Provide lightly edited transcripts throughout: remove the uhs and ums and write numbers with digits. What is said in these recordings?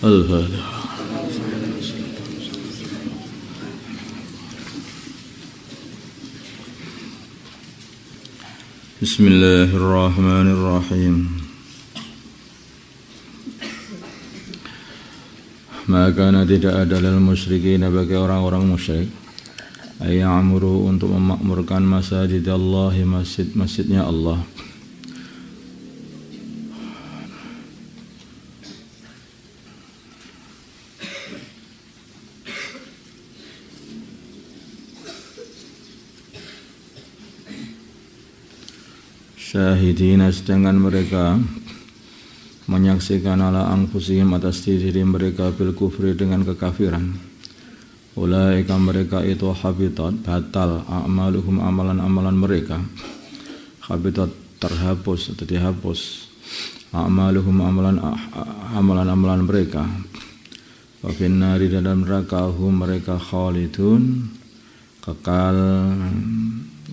Al-Fatihah. Bismillahirrahmanirrahim. Maka tidak ada lil musyrikin bagi orang-orang musyrik ayyamuru untuk memakmurkan masajidallahi, masjid-masjidnya Allah. Syahidina, sedangkan mereka menyaksikan ala anfusihim atas diri mereka bil kufri dengan kekafiran. Ulaika mereka itu habitat, batal a'maluhum, amalan-amalan mereka. Habitat, terhapus atau dihapus. A'maluhum, amalan-amalan mereka. Wa finnari, dalam neraka hum mereka khalidun, kekal.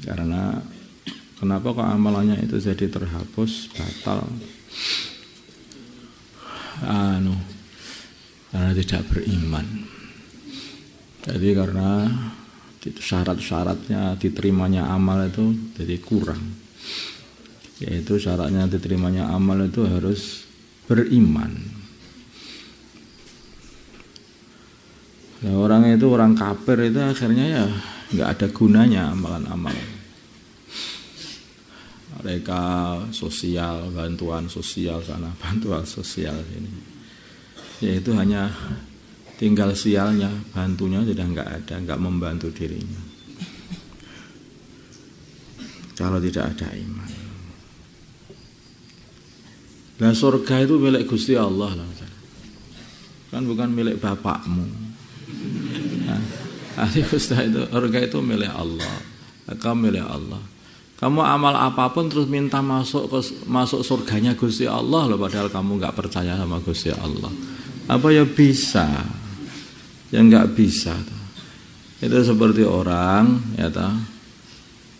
Karena kenapa kok amalannya itu jadi terhapus, batal? Karena tidak beriman. Jadi karena syarat-syaratnya diterimanya amal itu jadi kurang. Yaitu syaratnya diterimanya amal itu harus beriman. Nah, orang itu, orang kafir itu akhirnya ya nggak ada gunanya amalan-amal. Mereka sosial, bantuan sosial sana, bantuan sosial sini. Yaitu hanya tinggal sialnya, bantunya sudah nggak ada, nggak membantu dirinya. Kalau tidak ada iman. Nah, surga itu milik Gusti Allah lah. Kan bukan milik bapakmu. Surga itu milik Allah. Kamu milik Allah. Kamu amal apapun terus minta masuk surganya Gusti Allah loh, padahal kamu nggak percaya sama Gusti Allah. Apa ya bisa? Ya nggak bisa. Itu seperti orang ya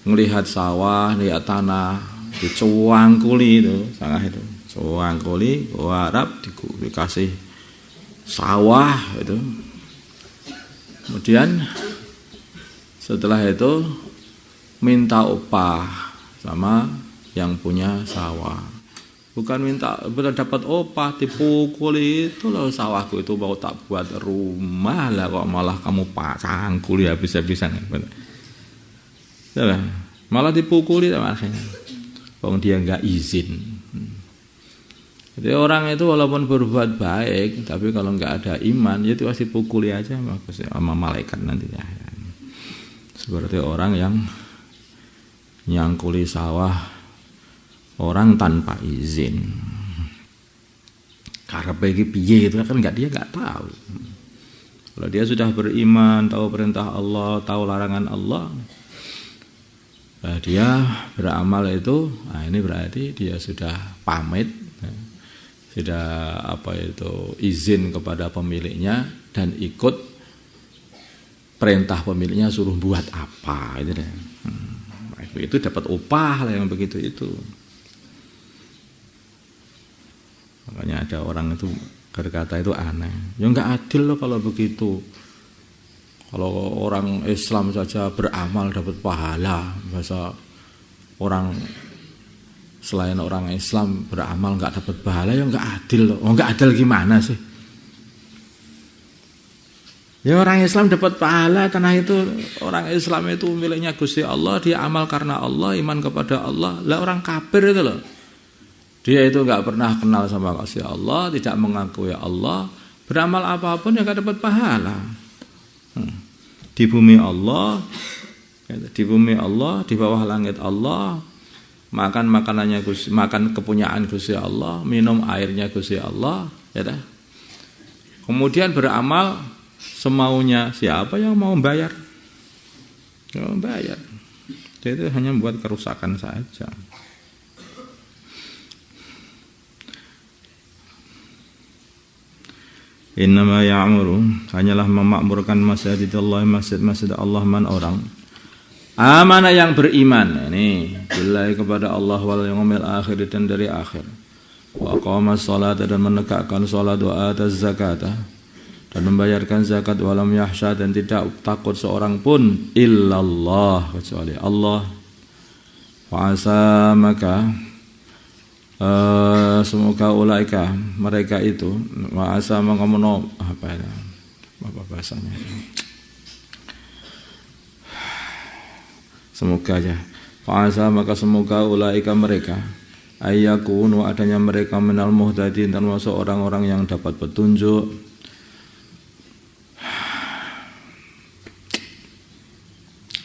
ngelihat sawah, lihat tanah, dicuangkuli itu, sangat itu, cuangkuli, harap dikasih sawah itu. Kemudian setelah itu minta upah sama yang punya sawah. Bukan minta dapat upah, dipukuli itu loh, sawahku itu mau tak buat rumah lah kok malah kamu pacangkuli habis-habisan. Malah dipukuli akhirnya. Wong dia enggak izin. Jadi orang itu walaupun berbuat baik, tapi kalau enggak ada iman, ya itu pasti pukuli aja sama malaikat nantinya. Seperti orang yang nyangkuli sawah orang tanpa izin. Karena bagi piye itu kan dia nggak tahu. Kalau dia sudah beriman, tahu perintah Allah, tahu larangan Allah, dia beramal itu, ini berarti dia sudah pamit, sudah izin kepada pemiliknya dan ikut perintah pemiliknya suruh buat apa itu deh. Itu dapat upah lah yang begitu itu. Makanya ada orang itu berkata itu aneh. Ya enggak adil loh kalau begitu. Kalau orang Islam saja beramal dapat pahala, masa orang selain orang Islam beramal enggak dapat pahala, ya enggak adil loh. Oh, enggak adil gimana sih? Ya orang Islam dapat pahala karena itu orang Islam itu miliknya Gusti Allah, dia amal karena Allah, iman kepada Allah. Lah orang kafir itu loh, dia itu nggak pernah kenal sama Gusti Allah, tidak mengakui Allah, beramal apapun ya nggak dapat pahala. Di bumi Allah, di bawah langit Allah, makan makanannya Gusti, makan kepunyaan Gusti Allah, minum airnya Gusti Allah, ya dah. Kemudian beramal semaunya, siapa yang mau bayar? Yang bayar. Dia itu hanya membuat kerusakan saja. Innama ya'muru, hanyalah memakmurkan masjidallah, masjid-masjid Allah man orang amanah yang beriman, ini billahi kepada Allah wal yaumil akhir dan dari akhir. wa aqamas salata dan menegakkan salat, wa ataz zakata dan membayarkan zakat, wa lam yahsha dan tidak takut seorang pun illallah kecuali Allah. Wa asa maka semoga ulaika mereka itu, wa asa maka apa bahasanya, semoga aja. Wa asa maka semoga ulaika mereka ayyakunu adanya mereka minal muhtadin termasuk orang-orang yang dapat petunjuk.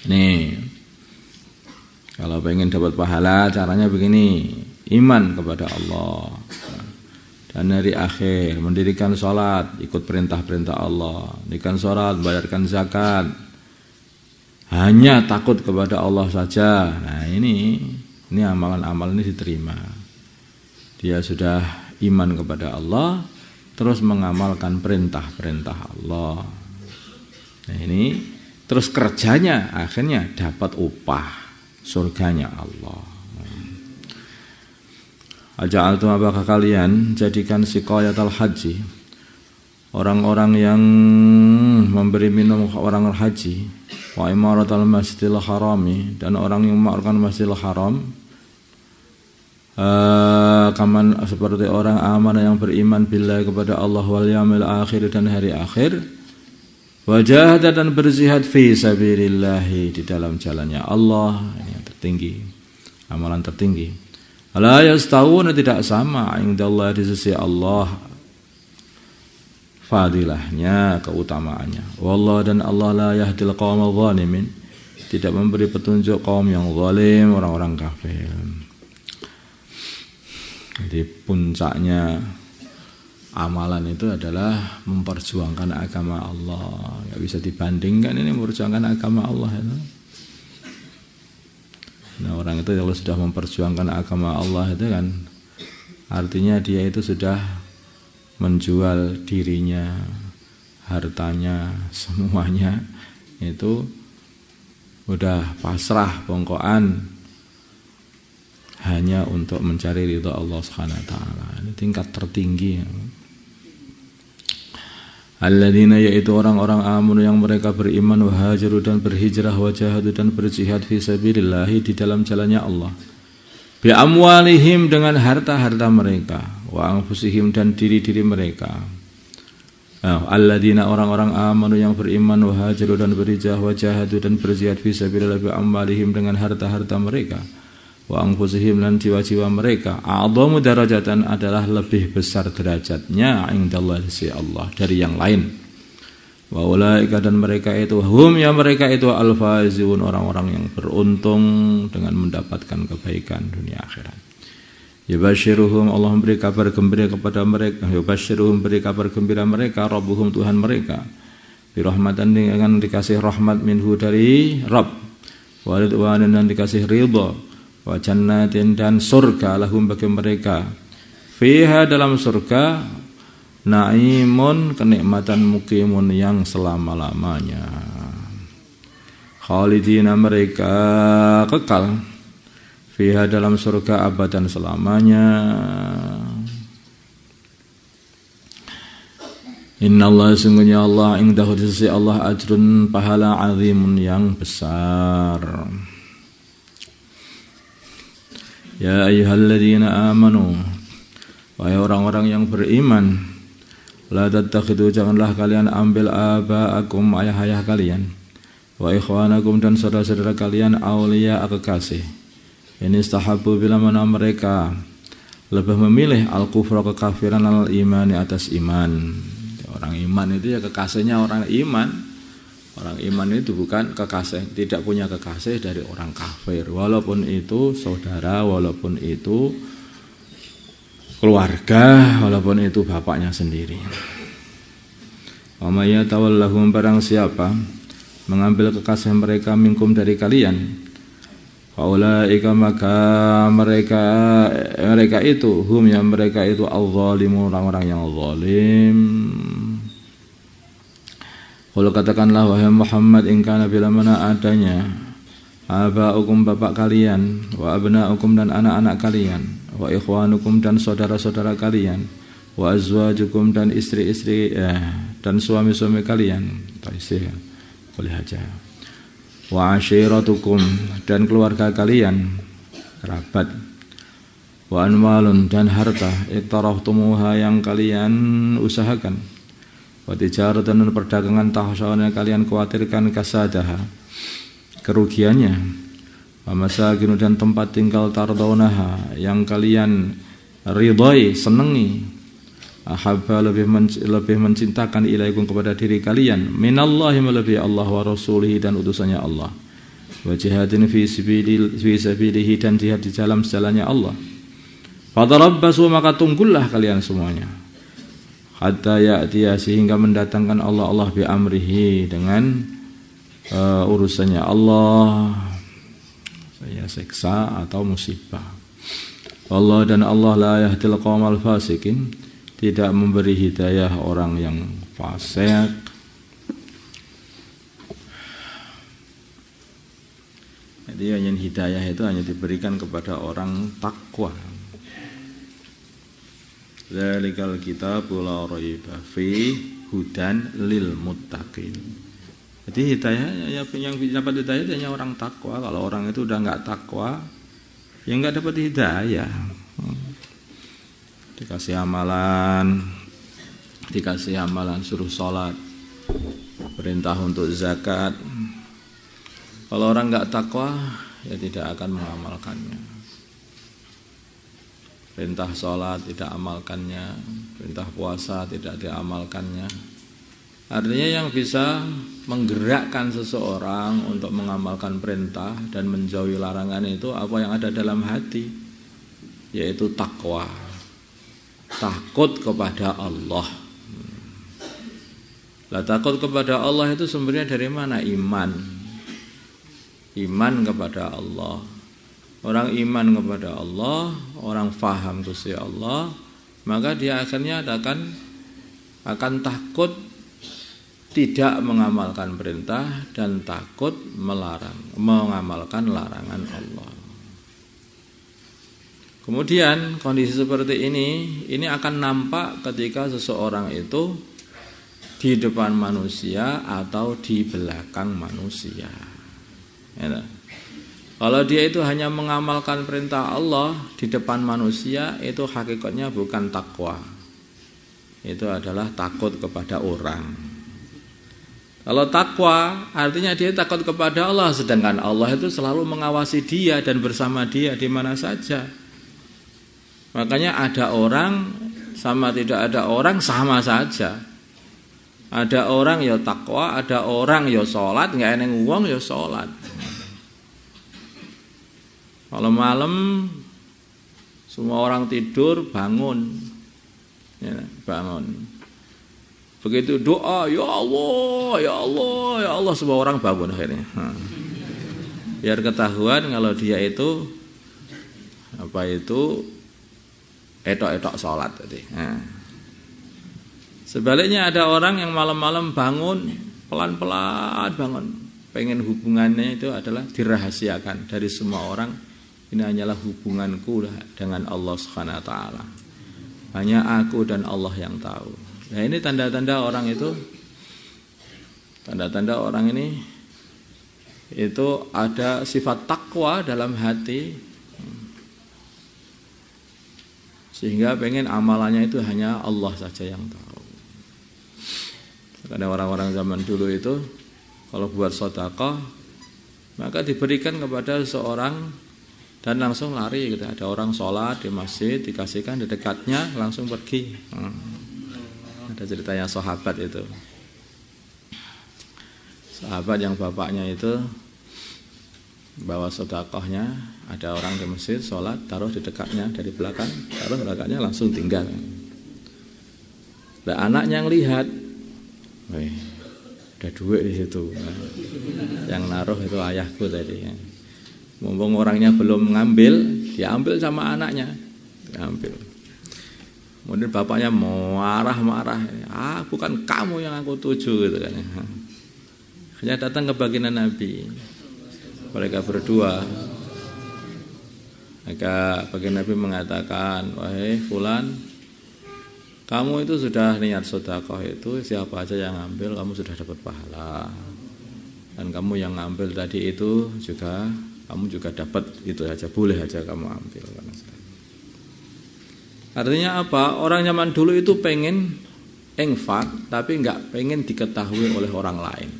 Nih, kalau pengen dapat pahala caranya begini: iman kepada Allah dan hari akhir, mendirikan sholat, ikut perintah-perintah Allah, mendirikan sholat, bayarkan zakat, hanya takut kepada Allah saja. Nah ini amalan-amalan ini diterima. Dia sudah iman kepada Allah, terus mengamalkan perintah-perintah Allah. Nah ini terus kerjanya akhirnya dapat upah surganya Allah. Aja'altum apakah kalian jadikan siqayatal haji, orang-orang yang memberi minum orang haji, wa imaratal masjidil harami dan orang yang memakamkan masjidil haram, kaman seperti orang amanah yang beriman billahi kepada Allah wal yaumil akhir dan hari akhir, wajahad dan berzihad fi sabilillahi di dalam jalannya Allah. Ini yang tertinggi, amalan tertinggi. La yastawuna tidak sama indallah di sisi Allah fadilahnya, keutamaannya. Wallah dan Allah la yahdil qaumal zalimin, tidak memberi petunjuk kaum yang zalim, orang-orang kafir. Jadi puncaknya amalan itu adalah memperjuangkan agama Allah. Gak bisa dibandingkan ini memperjuangkan agama Allah itu. Nah orang itu kalau sudah memperjuangkan agama Allah itu kan artinya dia itu sudah menjual dirinya, hartanya, semuanya itu udah pasrah bongkoan hanya untuk mencari ridha Allah Subhanahu wa taala. Ini tingkat tertinggi. Alladzina yaitu orang-orang amanu yang mereka beriman, wa hajaru dan berhijrah, wa jahadu dan berjihad fi sabilillah di dalam jalannya Allah. Bi amwalihim dengan harta-harta mereka, wa anfusihim dan diri-diri mereka. Alladzina orang-orang amanu yang beriman, wa hajaru dan berhijrah, wa jahadu dan berjihad fi sabilillah bi amwalihim dengan harta-harta mereka, wa anfusihim dan jiwa-jiwa mereka. A'dhamu darajatan adalah lebih besar derajatnya indallahi sisi Allah dari yang lain. Wa ulaika dan mereka itu hum ya mereka itu al-faizun, orang-orang yang beruntung dengan mendapatkan kebaikan dunia akhirat. Yubasyiruhum Allah memberi kabar gembira kepada mereka, yubasyiruhum beri kabar gembira mereka rabbuhum Tuhan mereka bi rahmatan dengan dikasih rahmat minhu dari Rabb, wa ridwanan dan dikasih ridha, wa jannatin dan surga lahum bagi mereka fiha dalam surga naimun kenikmatan mukimun yang selama-lamanya, khalidina mereka kekal fiha dalam surga abadan selamanya. Innallaha sungguhnya Allah indahu di sisi Allah ajrun pahala azimun yang besar. Ya ayyuhalladzina amanu, wahai orang-orang yang beriman, la tattakhidu janganlah kalian ambil aba'akum ayah-ayah kalian, wa ikhwanakum dan saudara-saudara kalian auliya kekasih. Ini istahabbu bila mana mereka lebih memilih al-kufra kekafiran al-imani atas iman. Orang iman itu ya kekasihnya orang iman. Orang iman itu bukan kekasih, tidak punya kekasih dari orang kafir, walaupun itu saudara, walaupun itu keluarga, walaupun itu bapaknya sendiri. Wa may yatawallahum barang siapa mengambil kekasih mereka minkum dari kalian, faulaika maka mereka itu hum yang mereka itu al-zalimun, orang-orang yang zalim. Kalau katakanlah wahai Muhammad, in kana bila mana adanya aba'ukum bapak kalian, wa abna'ukum dan anak-anak kalian, wa ikhwanukum dan saudara-saudara kalian, wa azwajukum dan istri-istri dan suami-suami kalian, atau istri boleh aja, wa ashiratukum dan keluarga kalian, kerabat, wa anwalun dan harta, iktarahtumuha yang kalian usahakan, wa tijaratan dan perdagangan tahsyawna kalian khawatirkan kasadaha, kerugiannya, wa masakin dan tempat tinggal tardaunaha yang kalian ridhai, senangi, ahabba lebih mencintakan ilaikum kepada diri kalian, minallahi melebihi Allah wa rasulihi dan utusannya Allah, wa jihadin fi sabilihi dan jihad di dalam jalannya Allah. Fatarabbasu maka tunggulah kalian semuanya, hatta ya'tiya sehingga mendatangkan Allah bi amrihi dengan urusannya Allah, saya seksa atau musibah. Allah dan Allah la yahdil qaumal fasikin, tidak memberi hidayah orang yang fasik. Jadi hanya hidayah itu hanya diberikan kepada orang takwa. Dzalikal kitabul la raiba fi hudan lil muttaqin. Jadi hidayah yang dapat hidayah itu hanya orang takwa. Kalau orang itu udah enggak takwa, ya enggak dapat hidayah. Dikasih amalan suruh sholat, perintah untuk zakat. Kalau orang enggak takwa, ya tidak akan mengamalkannya. Perintah sholat tidak amalkannya, perintah puasa tidak diamalkannya. Artinya yang bisa menggerakkan seseorang untuk mengamalkan perintah dan menjauhi larangan itu apa yang ada dalam hati, yaitu takwa, takut kepada Allah. Lah takut kepada Allah itu sumbernya dari mana? Iman kepada Allah. Orang iman kepada Allah, orang faham Gusti Allah, maka dia akhirnya akan takut tidak mengamalkan perintah dan takut mengamalkan larangan Allah. Kemudian kondisi seperti ini akan nampak ketika seseorang itu di depan manusia atau di belakang manusia. Ya. Kalau dia itu hanya mengamalkan perintah Allah di depan manusia, itu hakikatnya bukan takwa. Itu adalah takut kepada orang. Kalau takwa artinya dia takut kepada Allah, sedangkan Allah itu selalu mengawasi dia dan bersama dia di mana saja. Makanya ada orang sama tidak ada orang sama saja. Ada orang ya takwa, ada orang ya sholat, nggak eneng uang ya sholat. Kalau malam semua orang tidur, bangun, ya, bangun. Begitu doa, ya Allah, ya Allah, ya Allah, semua orang bangun akhirnya. Biar ketahuan kalau dia itu etok-etok sholat tadi. Sebaliknya ada orang yang malam-malam bangun, pelan-pelan bangun, pengen hubungannya itu adalah dirahasiakan dari semua orang. Ini hanyalah hubunganku dengan Allah Subhanahu wa taala. Hanya aku dan Allah yang tahu. Nah, ini tanda-tanda orang itu. Tanda-tanda orang ini itu ada sifat takwa dalam hati. Sehingga pengen amalannya itu hanya Allah saja yang tahu. Karena orang-orang zaman dulu itu kalau buat sedekah maka diberikan kepada seorang dan langsung lari gitu. Ada orang sholat di masjid dikasihkan di dekatnya langsung pergi. Ada ceritanya sahabat itu. Sahabat yang bapaknya itu bawa sedekahnya, ada orang di masjid sholat taruh di dekatnya dari belakang, taruh di belakangnya langsung tinggal. Nah, anaknya yang lihat, ada duit di situ. Yang naruh itu ayahku tadi. Mumpung orangnya belum ngambil, diambil sama anaknya, diambil. Kemudian bapaknya marah-marah, bukan kamu yang aku tuju gitu kan. Akhirnya datang ke baginda Nabi. Mereka berdua Maka baginda Nabi mengatakan, wahai fulan, kamu itu sudah niat sedekah itu, siapa aja yang ngambil kamu sudah dapat pahala. Dan kamu yang ngambil tadi itu juga kamu juga dapat, itu aja, boleh aja kamu ambil. Artinya apa? Orang zaman dulu itu pengen infak, tapi nggak pengen diketahui oleh orang lain.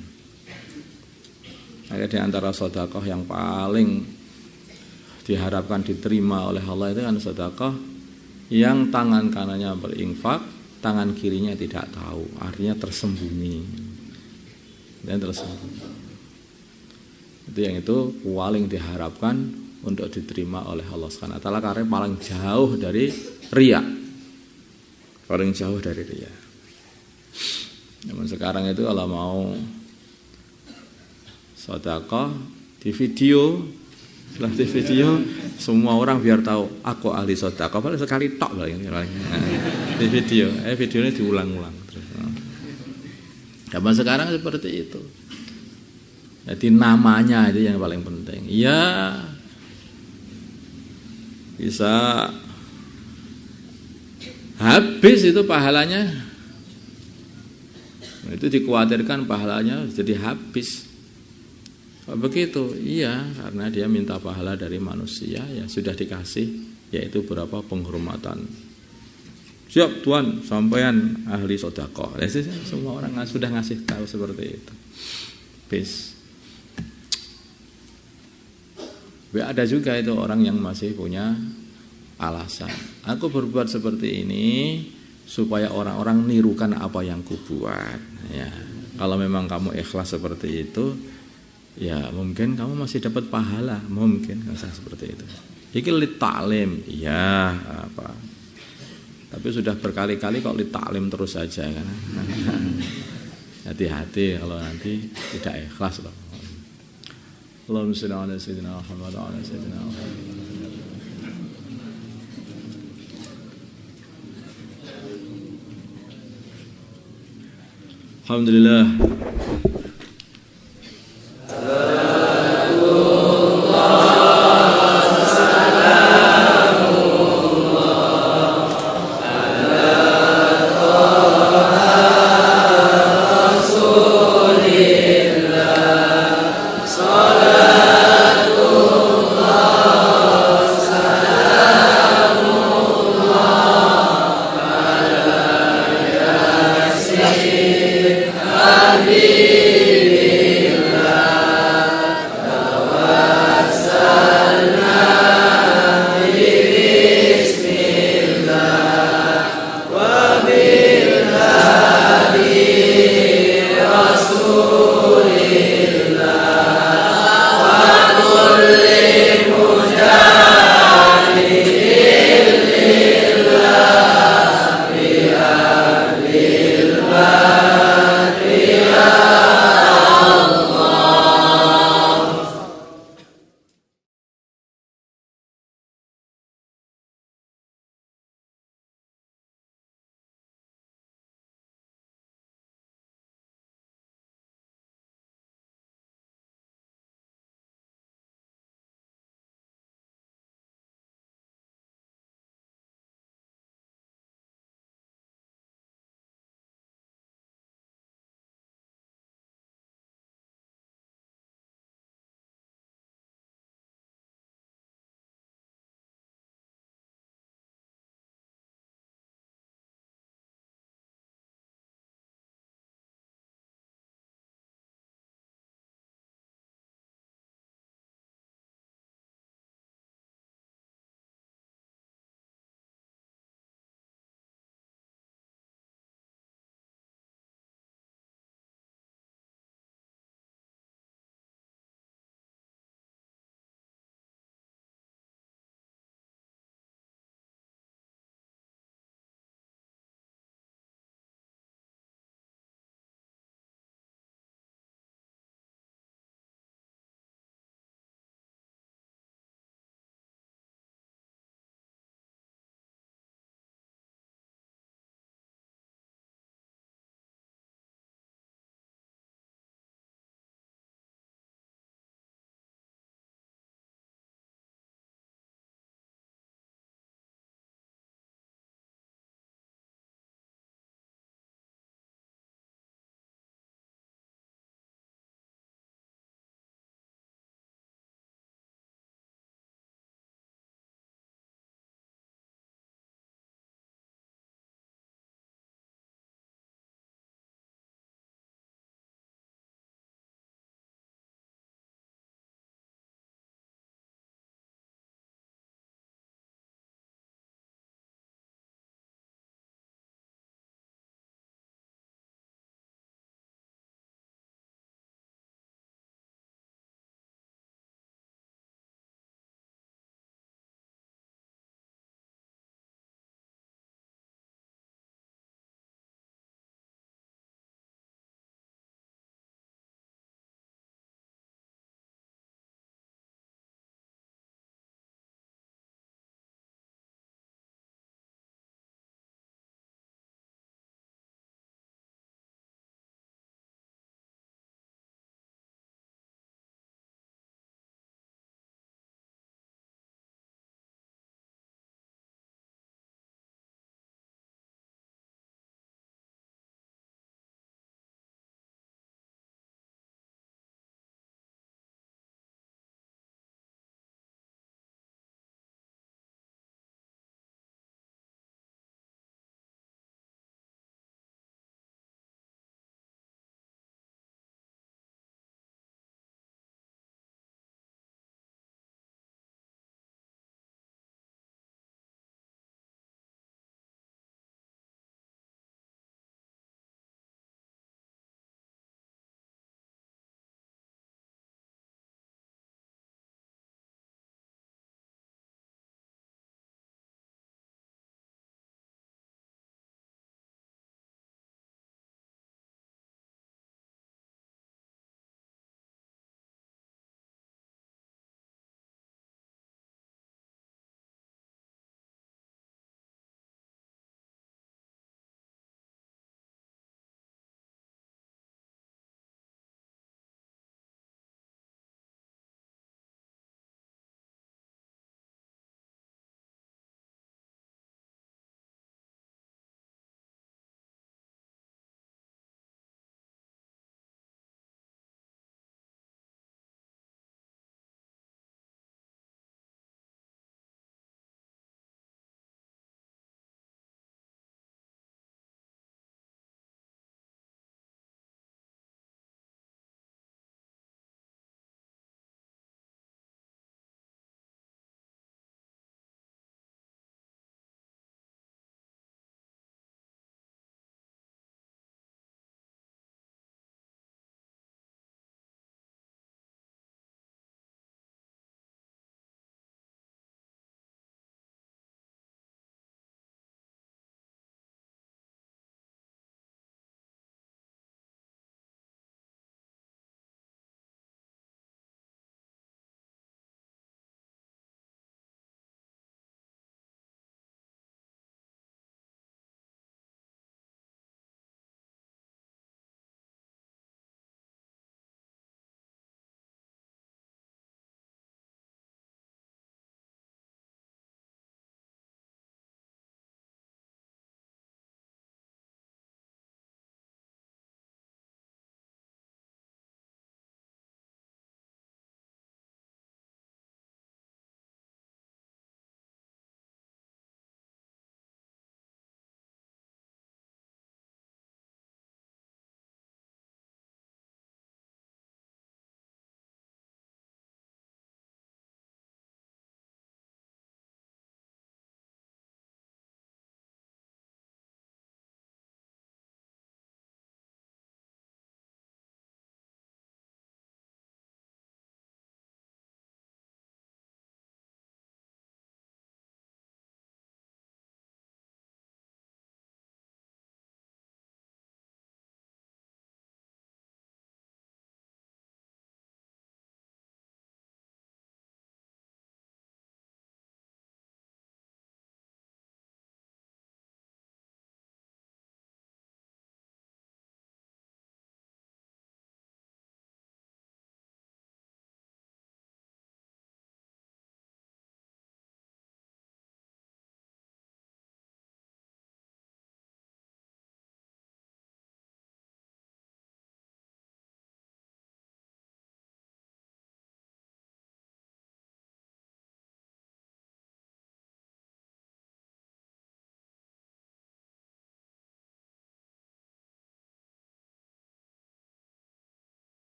Maka di antara sedekah yang paling diharapkan diterima oleh Allah itu kan sedekah yang tangan kanannya berinfak, tangan kirinya tidak tahu, artinya tersembunyi. Dan tersembunyi. Itu yang itu paling diharapkan untuk diterima oleh Allah Subhanahu wa taala karena paling jauh dari riya. Paling jauh dari riya. Namun sekarang itu kalau mau sedekah di video, setelah di video semua orang biar tahu aku ahli sedekah, paling sekali tok paling di video. Videonya diulang-ulang terus. Zaman sekarang seperti itu. Jadi namanya itu yang paling penting. Ya bisa habis itu pahalanya. Itu dikhawatirkan pahalanya jadi habis. Begitu, iya, karena dia minta pahala dari manusia, ya sudah dikasih, yaitu berapa penghormatan. Siap Tuhan, sampean ahli sedekah. Semua orang sudah ngasih tahu seperti itu. Bis. Ada juga itu orang yang masih punya alasan. Aku berbuat seperti ini supaya orang-orang nirukan apa yang kubuat. Ya, kalau memang kamu ikhlas seperti itu, ya mungkin kamu masih dapat pahala, mungkin rasa seperti itu. Iki li ta'lim, ya apa. Tapi sudah berkali-kali kok li ta'lim terus saja kan. Hati-hati kalau nanti tidak ikhlas loh. Allahumma shalli ala sayyidina Muhammad wa ala sayyidina Muhammad. Alhamdulillah.